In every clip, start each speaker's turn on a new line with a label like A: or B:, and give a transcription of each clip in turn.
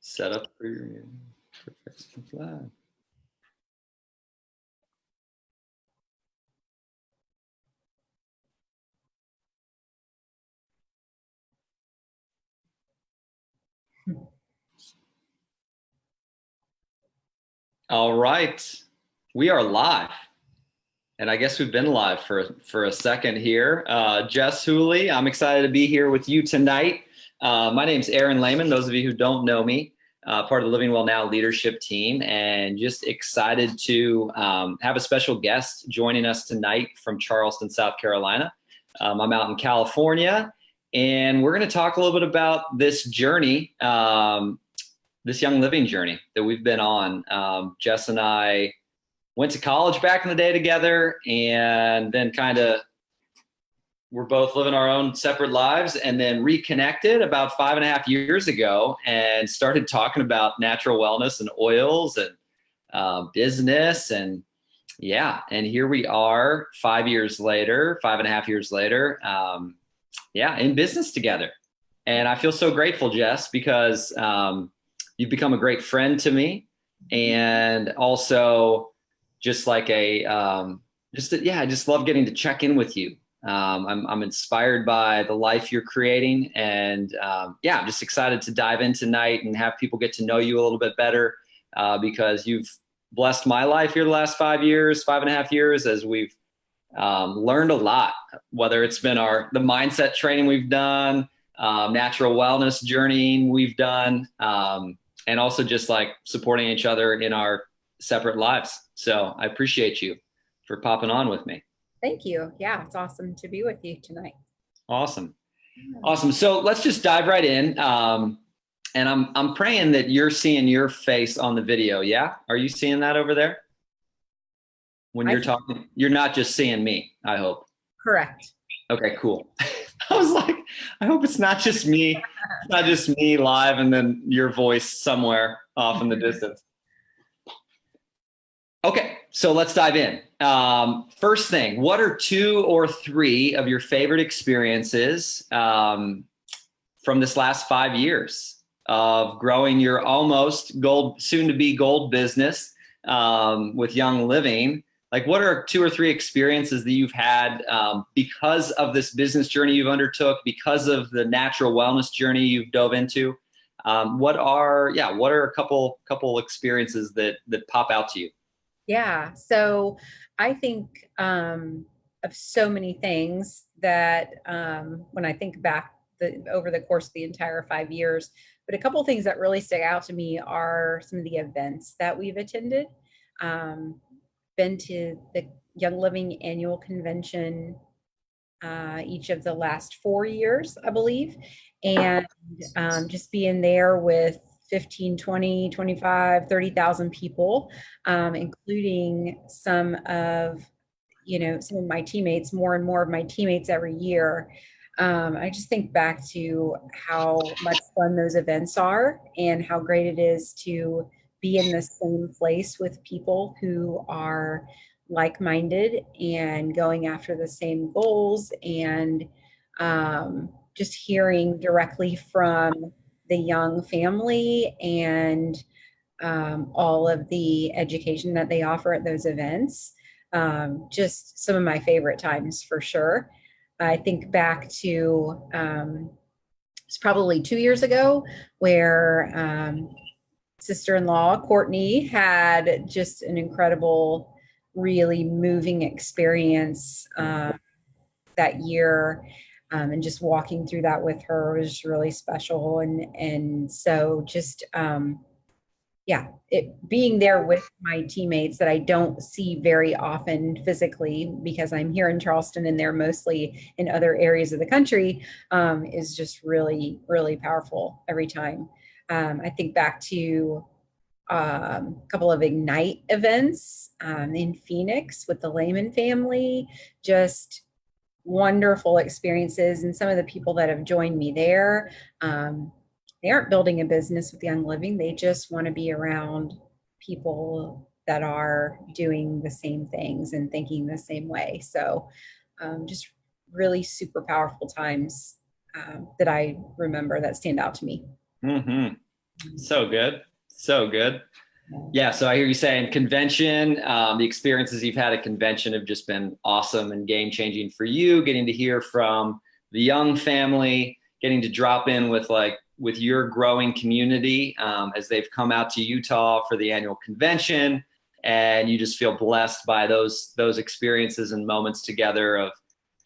A: Set up for your professional flag. All right, we are live. And I guess we've been live for a second here. Jess Hooley, I'm excited to be here with you tonight. My name's Aaron Lehman, those of you who don't know me, part of the Living Well Now leadership team, and just excited to have a special guest joining us tonight from Charleston, South Carolina. I'm out in California, and we're going to talk a little bit about this journey, this young living journey that we've been on. Jess and I went to college back in the day together, and then we're both living our own separate lives, and then reconnected about 5.5 years ago and started talking about natural wellness and oils and business. And yeah, and here we are 5 years later, 5.5 years later, in business together. And I feel so grateful, Jess, because you've become a great friend to me, and also just like I just love getting to check in with you. I'm inspired by the life you're creating, and I'm just excited to dive in tonight and have people get to know you a little bit better, because you've blessed my life here the last 5.5 years, as we've learned a lot, whether it's been the mindset training we've done, natural wellness journeying we've done, and also just like supporting each other in our separate lives. So I appreciate you for popping on with me.
B: Thank you. Yeah, it's awesome to be with you tonight.
A: Awesome. Awesome. So let's just dive right in. And I'm praying that you're seeing your face on the video. Yeah. Are you seeing that over there? When you're talking, you're not just seeing me, I hope.
B: Correct.
A: Okay, cool. I was like, I hope it's not just me. It's not just me live and then your voice somewhere off in the distance. Okay, so let's dive in. First thing, what are 2 or 3 of your favorite experiences from this last 5 years of growing your almost soon-to-be gold business with Young Living? Like, what are 2 or 3 experiences that you've had because of this business journey you've undertook, because of the natural wellness journey you've dove into? What are a couple experiences that pop out to you?
B: Yeah. So I think of so many things that when I think back over the course of the entire 5 years, but a couple of things that really stick out to me are some of the events that we've attended. Been to the Young Living annual convention each of the last 4 years, I believe. And just being there with 15, 20, 25, 30,000 people, including some of my teammates, more and more of my teammates every year. I just think back to how much fun those events are and how great it is to be in the same place with people who are like-minded and going after the same goals, and just hearing directly from the Young family and all of the education that they offer at those events. Just some of my favorite times for sure. I think back to it's probably 2 years ago where sister-in-law Courtney had just an incredible, really moving experience that year. And just walking through that with her was really special. And so just, being there with my teammates that I don't see very often physically because I'm here in Charleston and they're mostly in other areas of the country, is just really, really powerful every time. I think back to a couple of Ignite events in Phoenix with the Lehman family, just wonderful experiences. And some of the people that have joined me there, they aren't building a business with Young Living. They just want to be around people that are doing the same things and thinking the same way. So just really super powerful times that I remember that stand out to me.
A: Mm-hmm. So good. So good. Yeah. So I hear you saying convention, the experiences you've had at convention have just been awesome and game changing for you, getting to hear from the young family, getting to drop in with your growing community as they've come out to Utah for the annual convention. And you just feel blessed by those experiences and moments together of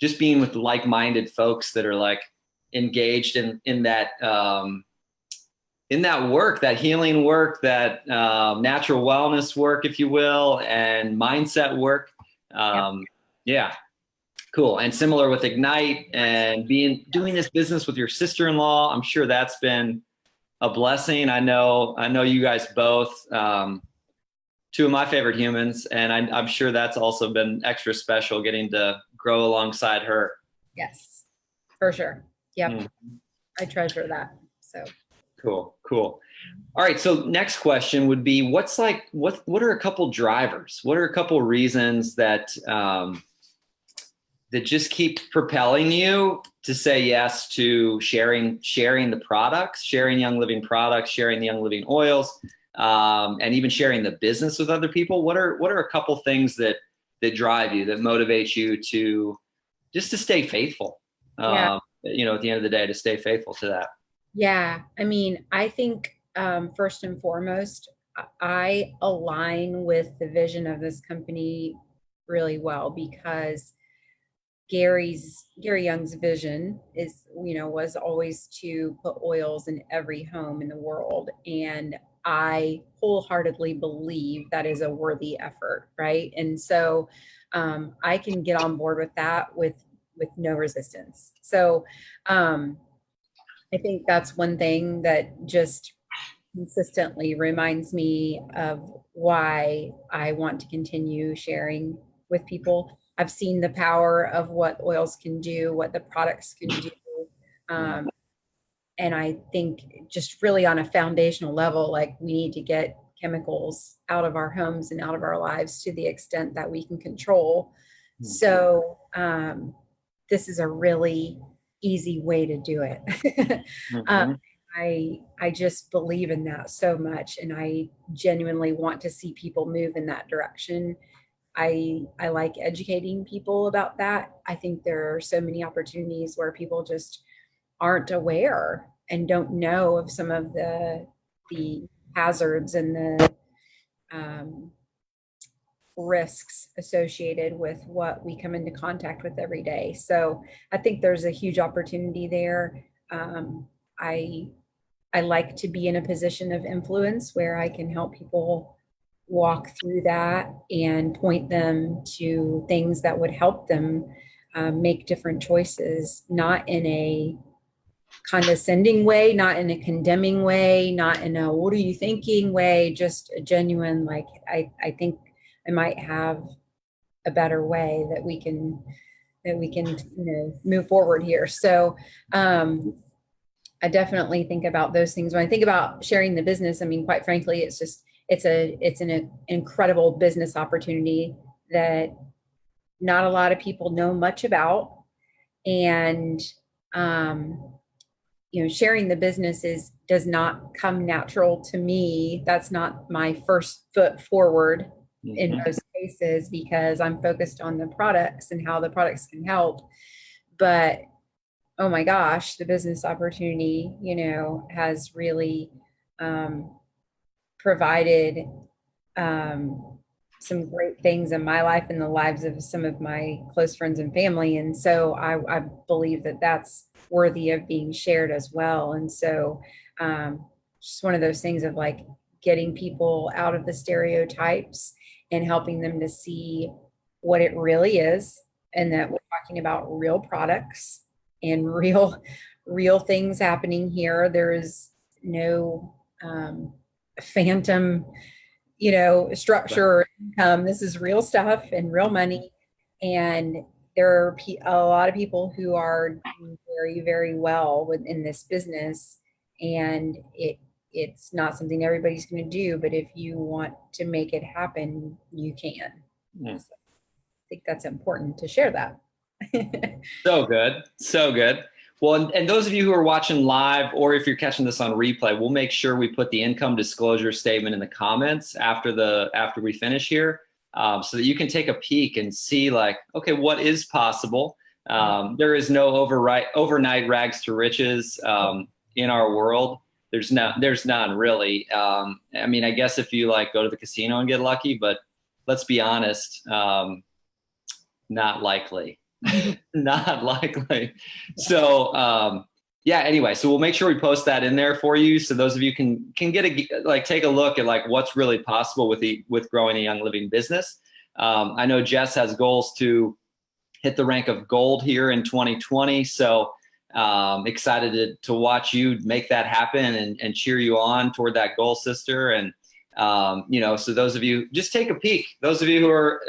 A: just being with like-minded folks that are like engaged in that work, that healing work, that natural wellness work, if you will, and mindset work. Yeah, cool. And similar with Ignite and doing this business with your sister-in-law. I'm sure that's been a blessing. I know you guys both, two of my favorite humans, and I'm sure that's also been extra special getting to grow alongside her.
B: Yes, for sure. Yep. I treasure that. So
A: cool. All right. So next question would be, what are a couple drivers? What are a couple reasons that that just keep propelling you to say yes to sharing the products, sharing Young Living products, sharing the Young Living oils, and even sharing the business with other people? What are a couple things that drive you, that motivate you to stay faithful?
B: yeah.
A: At the end of the day, to stay faithful to that.
B: Yeah. I mean, I think first and foremost, I align with the vision of this company really well, because Gary Young's vision was always to put oils in every home in the world. And I wholeheartedly believe that is a worthy effort. Right. And so I can get on board with that with no resistance. So I think that's one thing that just consistently reminds me of why I want to continue sharing with people. I've seen the power of what oils can do, what the products can do. And I think just really on a foundational level, like, we need to get chemicals out of our homes and out of our lives to the extent that we can control. So this is a really easy way to do it. I just believe in that so much, and I genuinely want to see people move in that direction. I like educating people about that. I think there are so many opportunities where people just aren't aware and don't know of some of the hazards and the risks associated with what we come into contact with every day. So I think there's a huge opportunity there. I like to be in a position of influence where I can help people walk through that and point them to things that would help them make different choices, not in a condescending way, not in a condemning way, not in a what are you thinking way, just a genuine, like, I think I might have a better way that we can move forward here. So I definitely think about those things when I think about sharing the business. I mean, quite frankly, it's an incredible business opportunity that not a lot of people know much about. And sharing the business does not come natural to me. That's not my first foot forward in most cases, because I'm focused on the products and how the products can help. But oh my gosh, the business opportunity, has really provided some great things in my life and the lives of some of my close friends and family. And so I believe that that's worthy of being shared as well. And so just one of those things of like getting people out of the stereotypes and helping them to see what it really is, and that we're talking about real products and real things happening here. There is no phantom, structure or income. This is real stuff and real money. And there are a lot of people who are doing very, very well within this business. And it's not something everybody's going to do, but if you want to make it happen, you can. So I think that's important to share that.
A: So good. Well, and those of you who are watching live, or if you're catching this on replay, we'll make sure we put the income disclosure statement in the comments after we finish here, so that you can take a peek and see, like, okay, what is possible. There is no overnight rags to riches in our world. There's none really. I mean, I guess if you like go to the casino and get lucky, but let's be honest, not likely. Not likely. So yeah, anyway, so we'll make sure we post that in there for you, so those of you can take a look at like what's really possible with growing a Young Living business. I know Jess has goals to hit the rank of gold here in 2020, so excited to watch you make that happen and cheer you on toward that goal, sister. And so those of you, just take a peek. Those of you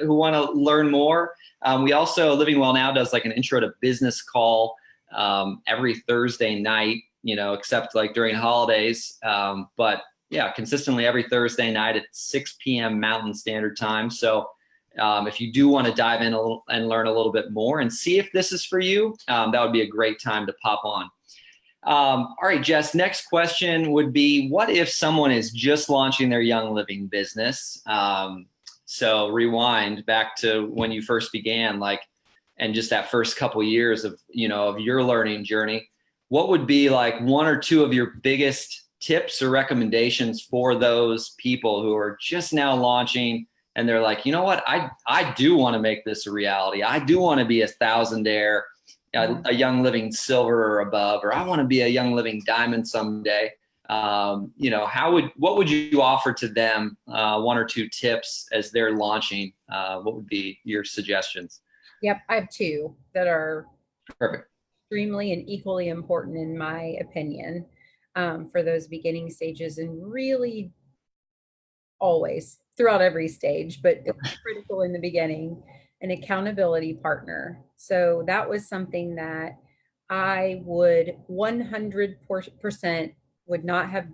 A: who want to learn more, we also, Living Well Now does like an intro to business call every Thursday night, except like during holidays. But yeah, consistently every Thursday night at 6 p.m. Mountain Standard Time. So if you do want to dive in and learn a little bit more and see if this is for you, that would be a great time to pop on. All right, Jess, next question would be, what if someone is just launching their Young Living business? So rewind back to when you first began, and just that first couple years of your learning journey. What would be like one or two of your biggest tips or recommendations for those people who are just now launching and they're like, you know what, I do want to make this a reality. I do want to be a thousandaire, a Young Living silver or above, or I want to be a Young Living diamond someday. What would you offer to them? One or two tips as they're launching. What would be your suggestions?
B: Yep, I have two that are
A: perfect,
B: extremely and equally important in my opinion, for those beginning stages, and really always throughout every stage, but it's critical in the beginning. An accountability partner. So that was something that I would 100% would not have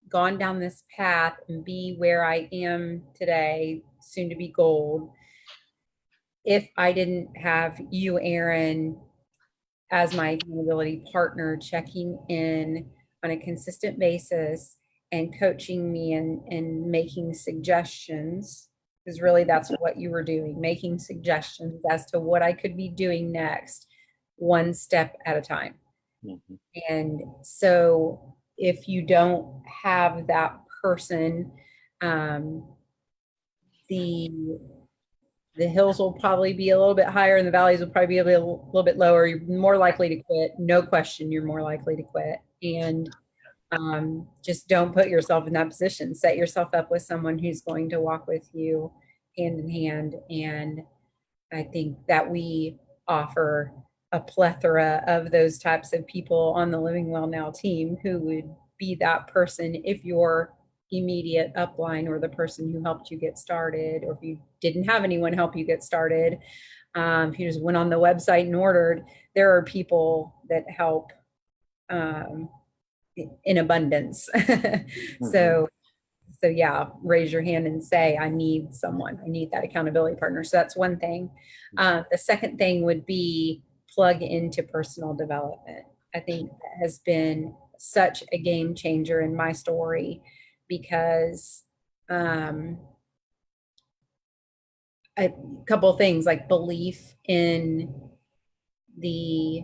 B: gone down this path and be where I am today, soon to be gold, if I didn't have you, Aaron, as my accountability partner, checking in on a consistent basis and coaching me and making suggestions, because really that's what you were doing, making suggestions as to what I could be doing next, one step at a time. Mm-hmm. And so if you don't have that person, the hills will probably be a little bit higher and the valleys will probably be a little bit lower. You're more likely to quit. No question, you're more likely to quit. And just don't put yourself in that position. Set yourself up with someone who's going to walk with you hand in hand. And I think that we offer a plethora of those types of people on the Living Well Now team who would be that person if your immediate upline or the person who helped you get started, or if you didn't have anyone help you get started, if you just went on the website and ordered, there are people that help in abundance. Mm-hmm. So yeah, raise your hand and say, I need someone. I need that accountability partner. So that's one thing. The second thing would be plug into personal development. I think that has been such a game changer in my story, because a couple of things, like belief in the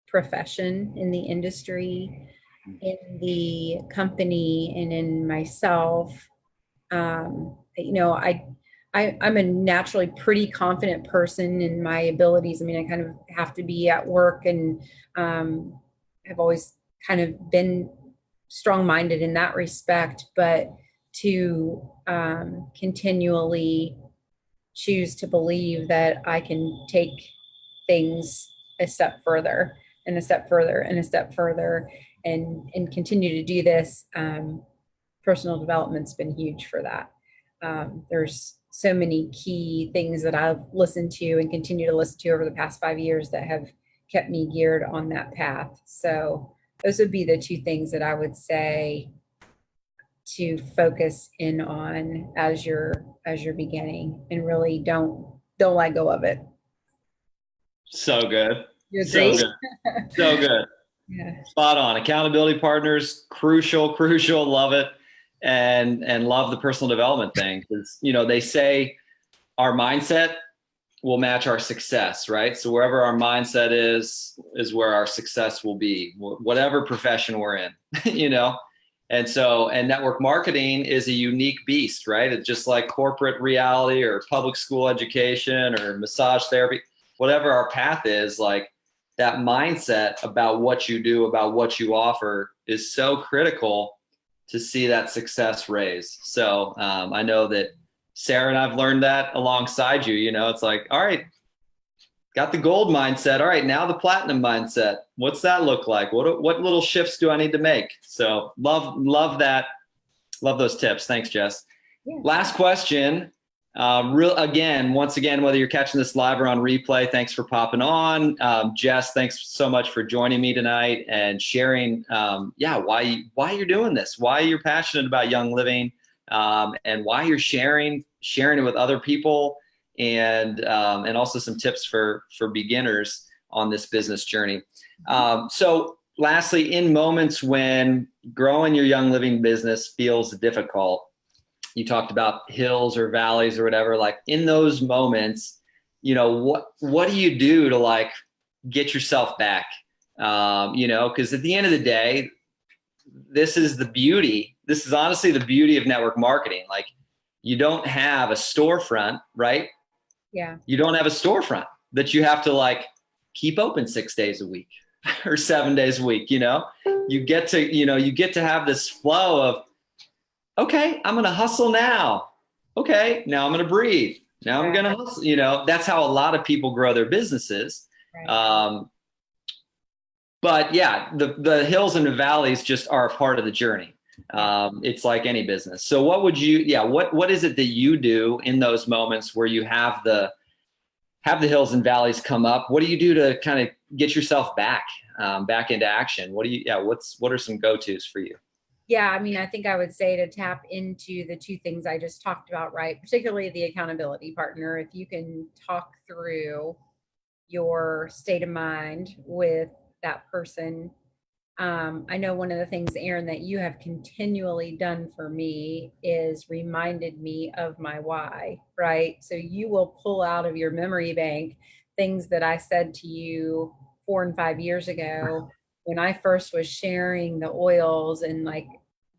B: profession, in the industry, in the company, and in myself. I'm a naturally pretty confident person in my abilities. I mean, I kind of have to be at work, and have always kind of been strong-minded in that respect, but to continually choose to believe that I can take things a step further and a step further and a step further, and continue to do this. Personal development's been huge for that. There's so many key things that I've listened to and continue to listen to over the past 5 years that have kept me geared on that path. So those would be the two things that I would say to focus in on as you're beginning, and really don't let go of it.
A: So good.
B: You
A: So
B: agree?
A: good. So good.
B: Yeah.
A: Spot on. Accountability partners, crucial, crucial. Love it. And love the personal development thing. Because, they say our mindset will match our success, right? So wherever our mindset is where our success will be, whatever profession we're in, And network marketing is a unique beast, right? It's just like corporate reality or public school education or massage therapy, whatever our path is, like that mindset about what you do, about what you offer is so critical to see that success raise. So I know that Sarah and I've learned that alongside you. It's like, all right, got the gold mindset. All right, now the platinum mindset. What's that look like? What little shifts do I need to make? So love that. Love those tips. Thanks, Jess.
B: Yeah.
A: Last question. Once again, whether you're catching this live or on replay, thanks for popping on. Jess, thanks so much for joining me tonight and sharing, why you're doing this, why you're passionate about Young Living, and why you're sharing it with other people, and also some tips for beginners on this business journey. So lastly, in moments when growing your Young Living business feels difficult, you talked about hills or valleys or whatever, like in those moments, what do you do to like get yourself back? Because at the end of the day, this is honestly the beauty of network marketing. Like, you don't have a storefront, right?
B: Yeah.
A: You don't have a storefront that you have to like keep open 6 days a week or 7 days a week. You get to have this flow of, okay, I'm going to hustle now. Okay, now I'm going to breathe. Now I'm going to hustle. That's how a lot of people grow their businesses.
B: Right.
A: But yeah, the hills and the valleys just are a part of the journey. It's like any business. So what is it that you do in those moments where you have the hills and valleys come up? What do you do to kind of get yourself back into action? What are some go-tos for you?
B: Yeah, I mean, I think I would say to tap into the two things I just talked about, right? Particularly the accountability partner. If you can talk through your state of mind with that person. I know one of the things, Aaron, that you have continually done for me is reminded me of my why, right? So you will pull out of your memory bank things that I said to you 4 and 5 years ago when I first was sharing the oils, and like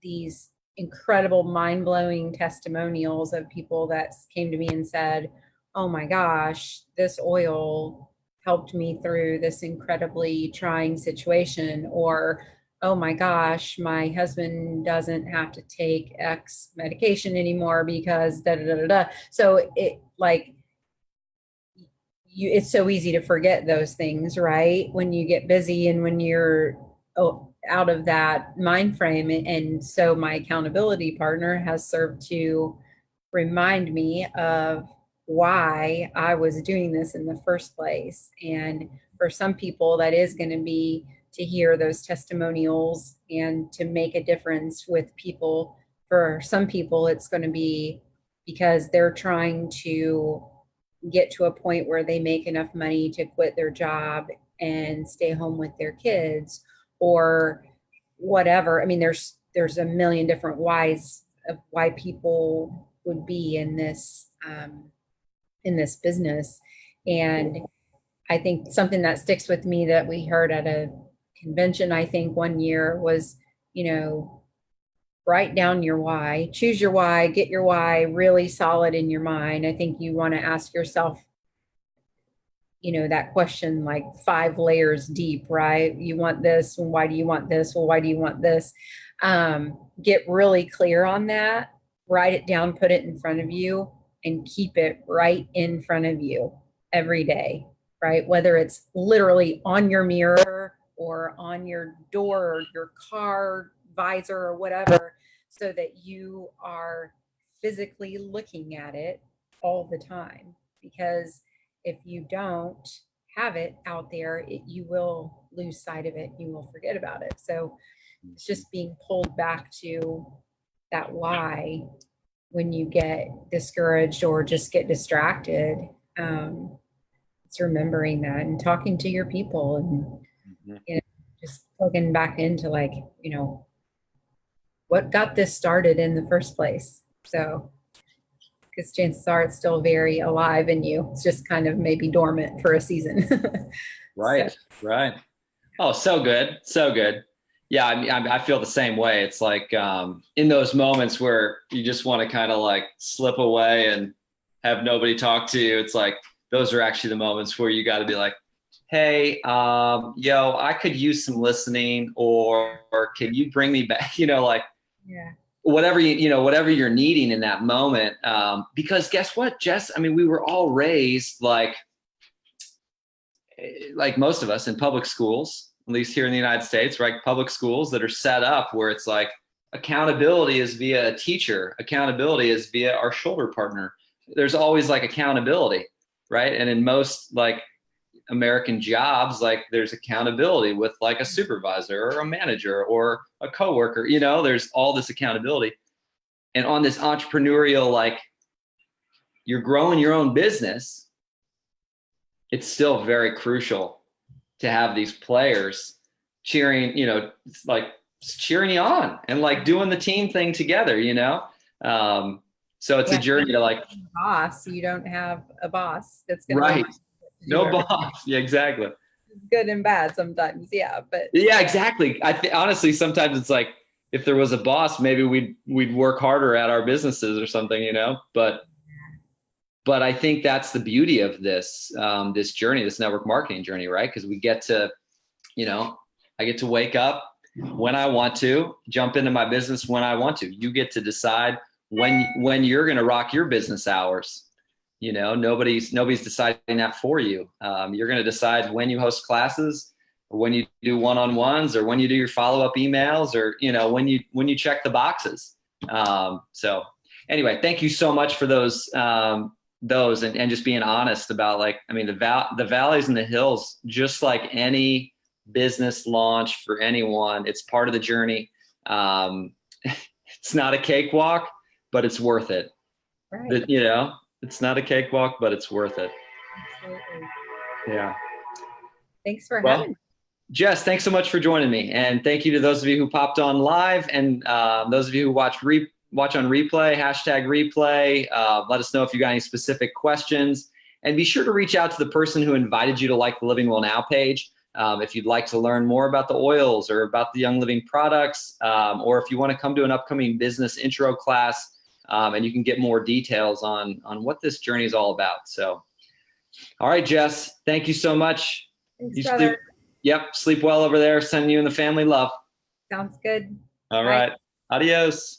B: these incredible mind-blowing testimonials of people that came to me and said, oh my gosh, this oil helped me through this incredibly trying situation, or oh my gosh, my husband doesn't have to take X medication anymore because da da da da da. So it's so easy to forget those things, right? When you get busy and when you're out of that mind frame. And so my accountability partner has served to remind me of why I was doing this in the first place. And for some people, that is going to be to hear those testimonials and to make a difference with people. For some people, it's going to be because they're trying to get to a point where they make enough money to quit their job and stay home with their kids, or whatever. I mean, there's a million different whys of why people would be in this business. And I think something that sticks with me that we heard at a convention, I think one year, was, write down your why, choose your why, get your why really solid in your mind. I think you want to ask yourself, that question like 5 layers deep, right? You want this. Well, why do you want this? Well, why do you want this? Get really clear on that, write it down, put it in front of you, and keep it right in front of you every day, right? Whether it's literally on your mirror or on your door or your car visor or whatever, so that you are physically looking at it all the time. Because if you don't have it out there, you will lose sight of it. You will forget about it. So it's just being pulled back to that why when you get discouraged or just get distracted. Just remembering that and talking to your people and, you know, just plugging back into like, you know, what got this started in the first place. So, because chances are it's still very alive in you. It's just kind of maybe dormant for a season. So,
A: Right, right. Oh, so good, so good. Yeah, I mean, I feel the same way. It's like in those moments where you just want to kind of like slip away and have nobody talk to you. It's like those are actually the moments where you got to be like, "Hey, yo, I could use some listening, or can you bring me back?" You know, like
B: yeah.
A: whatever whatever you're needing in that moment. Because guess what, Jess? I mean, we were all raised like most of us in public schools, at least here in the United States, right? Public schools that are set up where it's like accountability is via a teacher, accountability is via our shoulder partner. There's always like accountability, right? And in most like American jobs, like there's accountability with like a supervisor or a manager or a coworker, you know, there's all this accountability. And on this entrepreneurial, like you're growing your own business, it's still very crucial to have these players cheering, you know, like cheering you on and like doing the team thing together, you know? So it's a
B: Yeah.
A: journey to like,
B: Boss, you don't have a boss that's going to
A: right.
B: remind you to do
A: No
B: everything.
A: boss. Yeah, exactly.
B: It's good and bad sometimes. Yeah. But
A: Yeah, exactly. Honestly, sometimes it's like, if there was a boss, maybe we'd work harder at our businesses or something, you know, but I think that's the beauty of this this journey, this network marketing journey, right? Because we get to, you know, I get to wake up when I want to, jump into my business when I want to. You get to decide when you're going to rock your business hours. You know, nobody's deciding that for you. You're going to decide when you host classes, or when you do one-on-ones, or when you do your follow-up emails, or you know, when you check the boxes. So anyway, thank you so much for those and just being honest about like, I mean, the valleys and the hills, just like any business launch for anyone, it's part of the journey. It's not a cakewalk, but it's worth it.
B: right.
A: You know, it's not a cakewalk, but it's worth it.
B: Absolutely.
A: Yeah.
B: Thanks for
A: Well,
B: having me.
A: Jess, thanks so much for joining me. And thank you to those of you who popped on live and those of you who watch on replay, #replay. Let us know if you got any specific questions. And be sure to reach out to the person who invited you to like the Living Well Now page. If you'd like to learn more about the oils or about the Young Living products, or if you want to come to an upcoming business intro class, and you can get more details on what this journey is all about. So, all right, Jess, thank you so much.
B: Thanks,
A: You
B: brother.
A: sleep well over there. Sending you and the family love.
B: Sounds good.
A: All
B: Bye.
A: right. Adios.